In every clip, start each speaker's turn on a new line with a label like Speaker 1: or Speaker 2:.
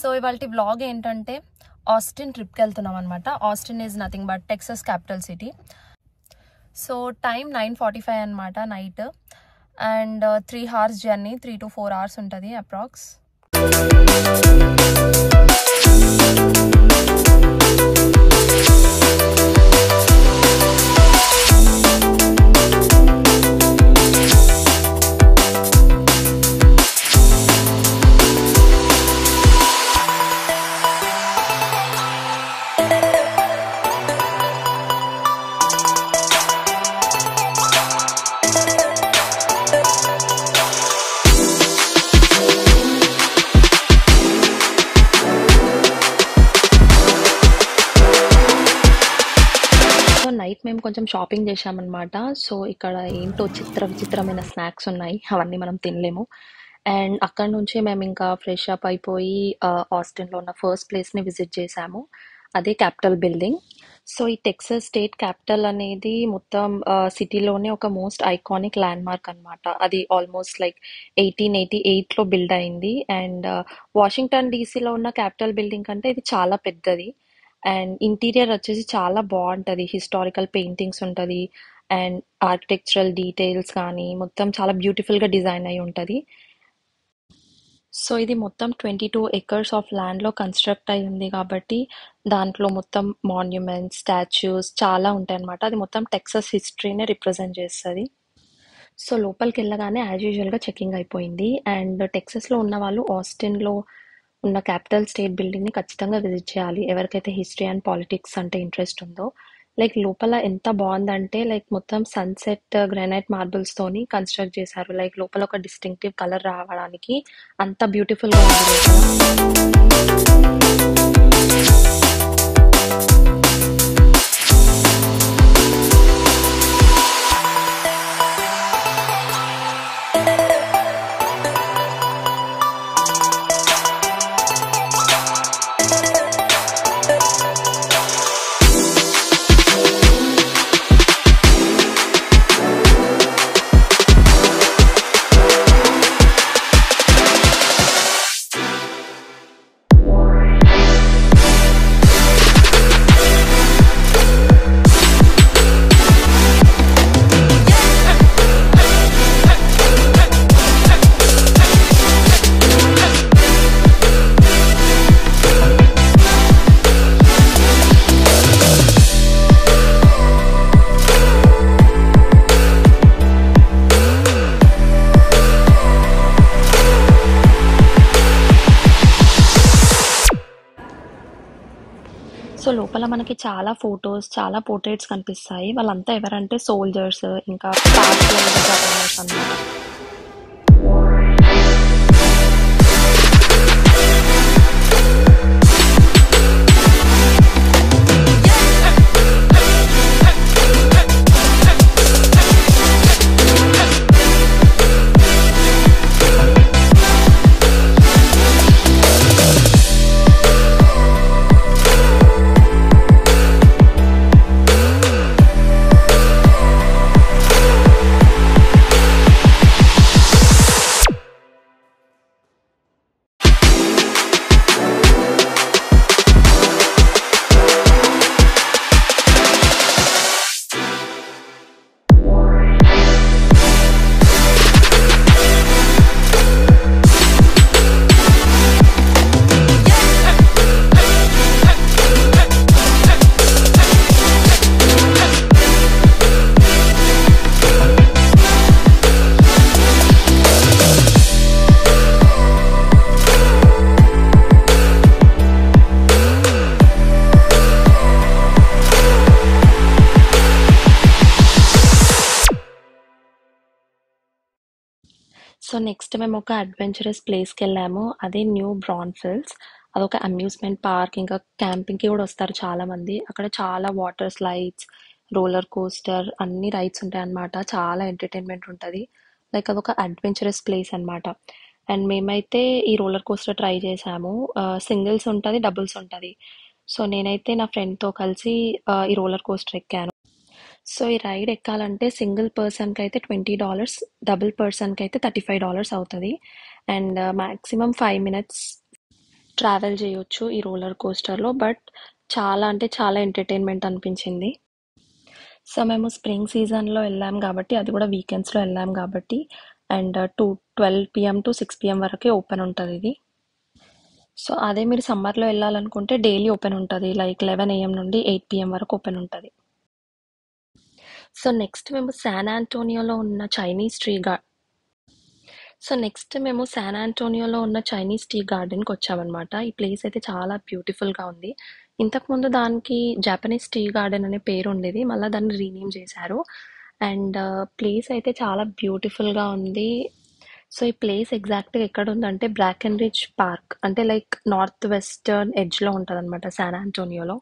Speaker 1: So ఇవాల్టి vlog ఏంటంటే Austin ట్రిప్కి వెళ్తున్నాం అనమాట. Austin is nothing but Texas capital city. So time 9:45 అనమాట night. And 3 hours journey, 3 to 4 hours ఉంటుంది అప్రాక్స్. నైట్ మేము కొంచెం షాపింగ్ చేసామన్నమాట. సో ఇక్కడ ఏంటో విచిత్రమైన స్నాక్స్ ఉన్నాయి, అవన్నీ మనం తినలేము. అండ్ అక్కడ నుంచి మేము ఇంకా ఫ్రెష్ అప్ అయిపోయి ఆస్టిన్లో ఉన్న ఫస్ట్ ప్లేస్ని విజిట్ చేసాము, అదే క్యాపిటల్ బిల్డింగ్. సో ఈ టెక్సస్ స్టేట్ క్యాపిటల్ అనేది మొత్తం సిటీలోనే ఒక మోస్ట్ ఐకానిక్ ల్యాండ్ మార్క్ అనమాట. అది ఆల్మోస్ట్ లైక్ 1888లో బిల్డ్ అయింది. అండ్ వాషింగ్టన్ డీసీలో ఉన్న క్యాపిటల్ బిల్డింగ్ కంటే ఇది చాలా పెద్దది. అండ్ ఇంటీరియర్ వచ్చేసి చాలా బాగుంటుంది, హిస్టారికల్ పెయింటింగ్స్ ఉంటుంది అండ్ ఆర్కిటెక్చరల్ డీటెయిల్స్ కానీ మొత్తం చాలా బ్యూటిఫుల్గా డిజైన్ అయి ఉంటుంది. సో ఇది మొత్తం 22 acres ఆఫ్ ల్యాండ్లో కన్స్ట్రక్ట్ అయి ఉంది కాబట్టి దాంట్లో మొత్తం మాన్యుమెంట్స్, స్టాచ్యూస్ చాలా ఉంటాయి అన్నమాట. అది మొత్తం టెక్సస్ హిస్టరీనే రిప్రజెంట్ చేస్తుంది. సో లోపలికి వెళ్ళగానే యాజ్ యూజువల్గా చెకింగ్ అయిపోయింది. అండ్ టెక్సస్లో ఉన్న వాళ్ళు ఆస్టిన్లో ఉన్న క్యాపిటల్ స్టేట్ బిల్డింగ్ని ఖచ్చితంగా విజిట్ చేయాలి, ఎవరికైతే హిస్టరీ అండ్ పాలిటిక్స్ అంటే ఇంట్రెస్ట్ ఉందో. లైక్ లోపల ఎంత బాగుందంటే లైక్ మొత్తం సన్సెట్ గ్రానైట్ మార్బుల్స్ తోని కన్స్ట్రక్ట్ చేశారు. లైక్ లోపల ఒక డిస్టింక్టివ్ కలర్ రావడానికి అంత బ్యూటిఫుల్గా ఉంది లోపల. సో లోపల మనకి చాలా ఫొటోస్, చాలా పోర్ట్రేట్స్ కనిపిస్తాయి. వాళ్ళంతా ఎవరంటే సోల్జర్స్, ఇంకా పాస్ట్లో గవర్నర్స్ అన్నమాట. సో నెక్స్ట్ మేము ఒక అడ్వెంచరస్ ప్లేస్కి వెళ్ళాము, అదే న్యూ బ్రాన్ఫిల్స్. అదొక అమ్యూజ్మెంట్ పార్క్, ఇంకా క్యాంపింగ్కి కూడా వస్తారు చాలామంది. అక్కడ చాలా వాటర్ స్లైడ్స్, రోలర్ కోస్టర్, అన్ని రైడ్స్ ఉంటాయి అన్నమాట. చాలా ఎంటర్టైన్మెంట్ ఉంటుంది. లైక్ అదొక అడ్వెంచరస్ ప్లేస్ అన్నమాట. అండ్ మేమైతే ఈ రోలర్ కోస్టర్ ట్రై చేసాము. సింగిల్స్ ఉంటుంది, డబుల్స్ ఉంటుంది. సో నేనైతే నా ఫ్రెండ్తో కలిసి ఈ రోలర్ కోస్టర్ ఎక్కాను. సో ఈ రైడ్ ఎక్కాలంటే సింగిల్ పర్సన్కి అయితే $20, డబుల్ పర్సన్కి అయితే $35 అవుతుంది. అండ్ మ్యాక్సిమం 5 minutes ట్రావెల్ చేయొచ్చు ఈ రోలర్ కోస్టర్లో. బట్ చాలా అంటే చాలా ఎంటర్టైన్మెంట్ అనిపించింది. సో మేము స్ప్రింగ్ సీజన్లో వెళ్ళాం కాబట్టి, అది కూడా వీకెండ్స్లో వెళ్ళాం కాబట్టి, అండ్ 12 PM టు 6 PM వరకే ఓపెన్ ఉంటుంది ఇది. సో అదే మీరు సమ్మర్లో వెళ్ళాలనుకుంటే డైలీ ఓపెన్ ఉంటుంది, లైక్ 11 AM నుండి 8 PM వరకు ఓపెన్ ఉంటుంది. సో నెక్స్ట్ మేము శాన్ ఆంటోనియోలో ఉన్న చైనీస్ ట్రీ గా సో నెక్స్ట్ మేము శాన్ ఆంటోనియోలో ఉన్న చైనీస్ టీ గార్డెన్కి వచ్చామన్నమాట. ఈ ప్లేస్ అయితే చాలా బ్యూటిఫుల్గా ఉంది. ఇంతకుముందు దానికి జాపనీస్ టీ గార్డెన్ అనే పేరు ఉండేది, మళ్ళీ దాన్ని రీనేమ్ చేశారు. అండ్ ప్లేస్ అయితే చాలా బ్యూటిఫుల్గా ఉంది. సో ఈ ప్లేస్ ఎగ్జాక్ట్గా ఎక్కడ ఉందంటే బ్రాక్ అండ్ రిచ్ పార్క్, అంటే లైక్ నార్త్ వెస్టర్న్ ఎడ్జ్లో ఉంటుంది అనమాట శాన్ ఆంటోనియోలో.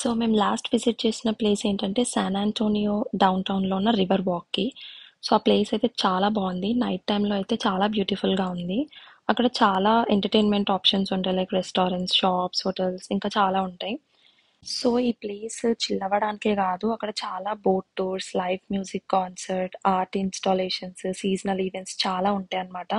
Speaker 1: సో మేము లాస్ట్ విజిట్ చేసిన ప్లేస్ ఏంటంటే శాన్ ఆంటోనియో డౌన్ టౌన్లో ఉన్న రివర్ వాక్కి. సో ఆ ప్లేస్ అయితే చాలా బాగుంది. నైట్ టైంలో అయితే చాలా బ్యూటిఫుల్గా ఉంది. అక్కడ చాలా ఎంటర్టైన్మెంట్ ఆప్షన్స్ ఉంటాయి, లైక్ రెస్టారెంట్స్, షాప్స్, హోటల్స్, ఇంకా చాలా ఉంటాయి. సో ఈ ప్లేస్ చిల్ అవ్వడానికే కాదు, అక్కడ చాలా boat tours, live music concert, art installations, seasonal events చాలా ఉంటాయి అన్నమాట.